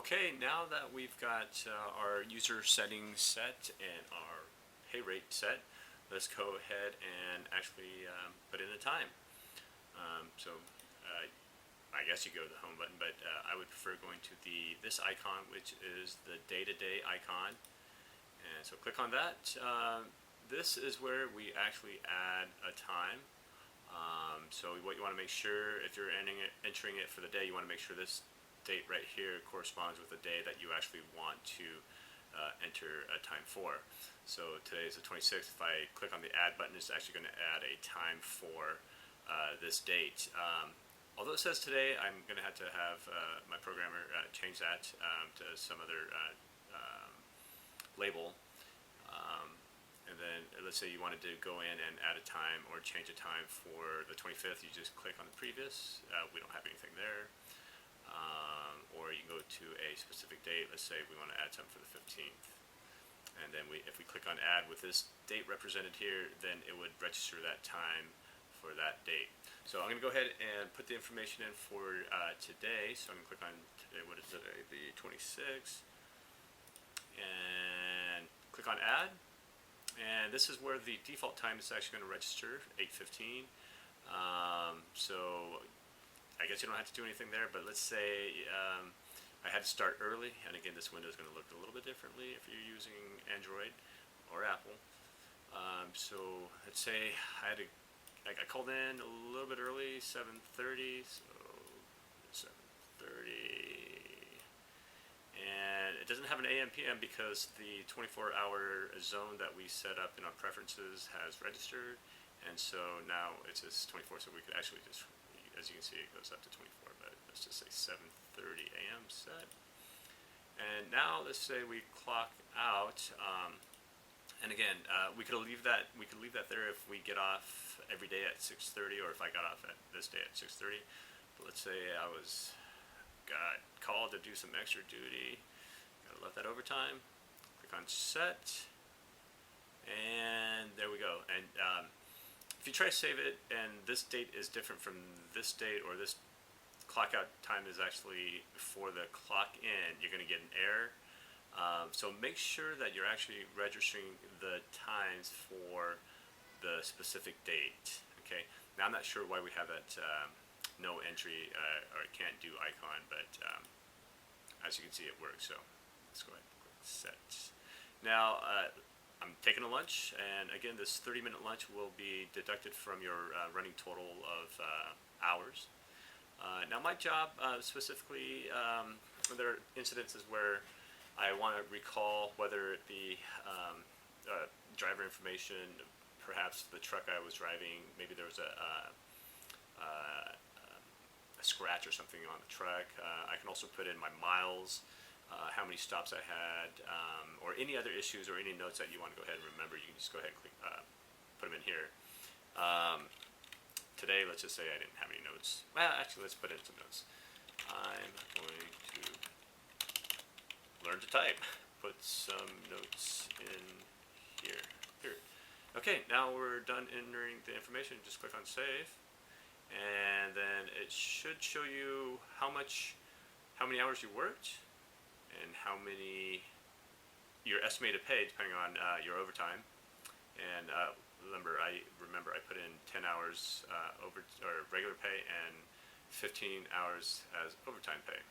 Okay, now that we've got our user settings set and our pay rate set, let's go ahead and actually put in a time. So I guess you go to the home button, but I would prefer going to this icon, which is the day-to-day icon. And so click on that. This is where we actually add a time. So what you want to make sure, if you're entering it for the day, you want to make sure this date right here corresponds with the day that you actually want to enter a time for. So today is the 26th. If I click on the add button, it's actually going to add a time for this date. Although it says today, I'm going to have my programmer change that to some other label. And then let's say you wanted to go in and add a time or change a time for the 25th, you just click on the previous. We don't have anything there. Or you can go to a specific date. Let's say we want to add something for the 15th. And then if we click on add with this date represented here, then it would register that time for that date. So I'm going to go ahead and put the information in for today. So I'm going to click on today. What is today? The 26th. And click on add. And this is where the default time is actually going to register, 8:15. So I guess you don't have to do anything there, but let's say I had to start early, and again, this window is going to look a little bit differently if you're using Android or Apple. So let's say I called in a little bit early, 7:30, so 7:30. And it doesn't have an AM PM because the 24-hour zone that we set up in our preferences has registered, and so now it says 24. So we could actually just, as you can see, it goes up to 24. But let's just say 7:30 AM set. And now let's say we clock out. And again, we could leave that. We could leave that there if we get off every day at 6:30, or if I got off at this day at 6:30. But let's say I got called to do some extra duty. Gotta love that overtime. Click on set, and there we go. And if you try to save it, and this date is different from this date, or this clock out time is actually before the clock in, you're going to get an error. So make sure that you're actually registering the times for the specific date. Okay. Now I'm not sure why we have that no entry or can't do icon, but as you can see, it works. So let's go ahead and click set. Now I'm taking a lunch, and again, this 30-minute lunch will be deducted from your running total of hours. Now my job specifically, there are incidences where I want to recall whether it be driver information, perhaps the truck I was driving, maybe there was a scratch or something on the truck. I can also put in my miles, how many stops I had, or any other issues or any notes that you want to go ahead and remember. You can just go ahead and click, put them in here. Today, let's just say I didn't have any notes. Well, actually, let's put in some notes. I'm going to learn to type. Put some notes in here. Okay, now we're done entering the information. Just click on save. And then it should show you how many hours you worked, and how many your estimated pay depending on your overtime. And remember I put in 10 hours regular pay and 15 hours as overtime pay.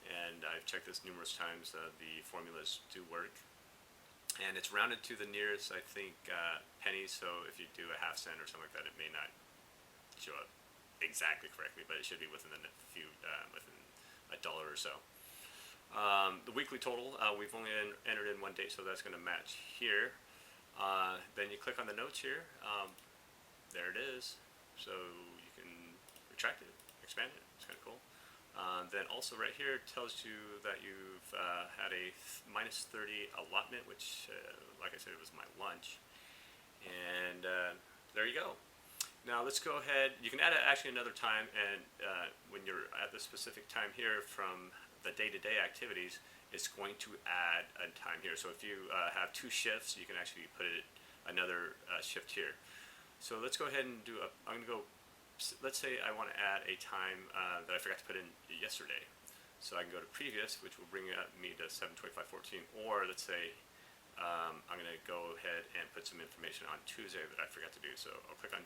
And I've checked this numerous times. The formulas do work, and it's rounded to the nearest, I think, pennies. So if you do a half cent or something like that, it may not show up exactly correctly, but it should be within within $1 or so. The weekly total, we've only entered in one date, so that's going to match here. Then you click on the notes here. There it is. So you can retract it, expand it. It's kind of cool. Then also right here it tells you that you've had a minus 30 allotment, which, like I said, it was my lunch. And there you go. Now let's go ahead. You can add actually another time, and when you're at the specific time here from the day-to-day activities, it's going to add a time here. So if you have two shifts, you can actually put another shift here. So let's go ahead and I'm going to go. Let's say I want to add a time that I forgot to put in yesterday. So I can go to previous, which will bring me to 7/25/14, or let's say I'm going to go ahead and put some information on Tuesday that I forgot to do. So I'll click on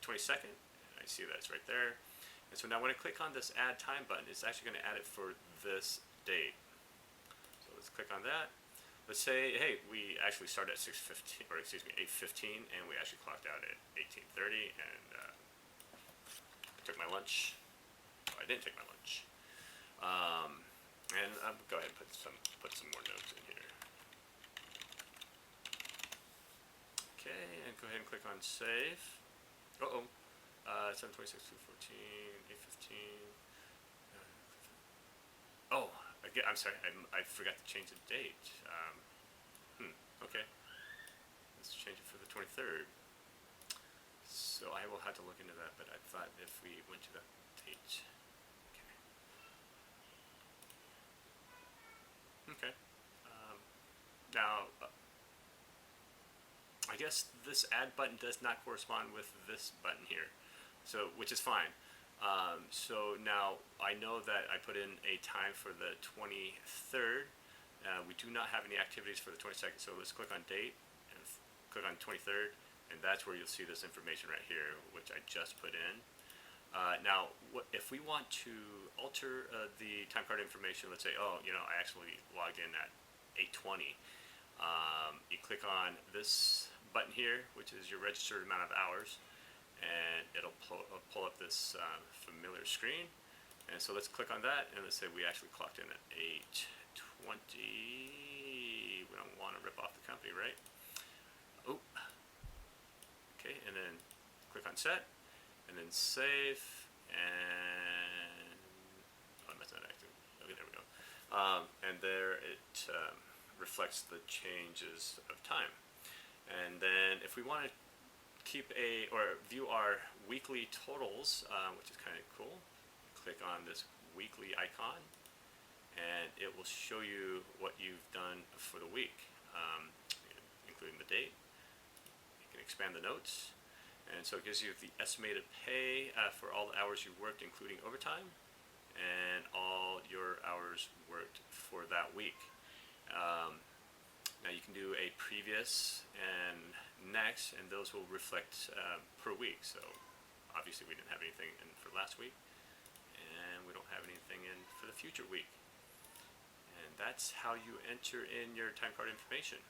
22nd, and I see that it's right there. And so now when I click on this add time button, it's actually going to add it for this date. So let's click on that. Let's say, hey, we actually started at 6:15, or excuse me, 8:15, and we actually clocked out at 18:30, and I took my lunch. Oh, I didn't take my lunch. And I'll go ahead and put some more notes in here. Okay, and go ahead and click on save. 7/26, 2/14, 8:15. Oh, again, I'm sorry, I forgot to change the date. Okay. Let's change it for the 23rd. So I will have to look into that, but I thought if we went to that date. Okay. Now, I guess this add button does not correspond with this button here, so which is fine. So now I know that I put in a time for the 23rd. We do not have any activities for the 22nd, so let's click on date and click on 23rd, and that's where you'll see this information right here, which I just put in. Now, if we want to alter the time card information, let's say, oh, I actually logged in at 8:20. You click on this button here, which is your registered amount of hours, and it'll pull up this familiar screen. And so let's click on that, and let's say we actually clocked in at 8:20. We don't want to rip off the company, right? Oh. Okay, and then click on set, and then save, and that's not active. Okay, there we go. And there it reflects the changes of time. And then if we want to keep or view our weekly totals, which is kind of cool, click on this weekly icon, and it will show you what you've done for the week, including the date. You can expand the notes, and so it gives you the estimated pay for all the hours you worked, including overtime, and all your hours worked for that week. Now you can do a previous and next, and those will reflect per week. So obviously we didn't have anything in for last week, and we don't have anything in for the future week. And that's how you enter in your time card information.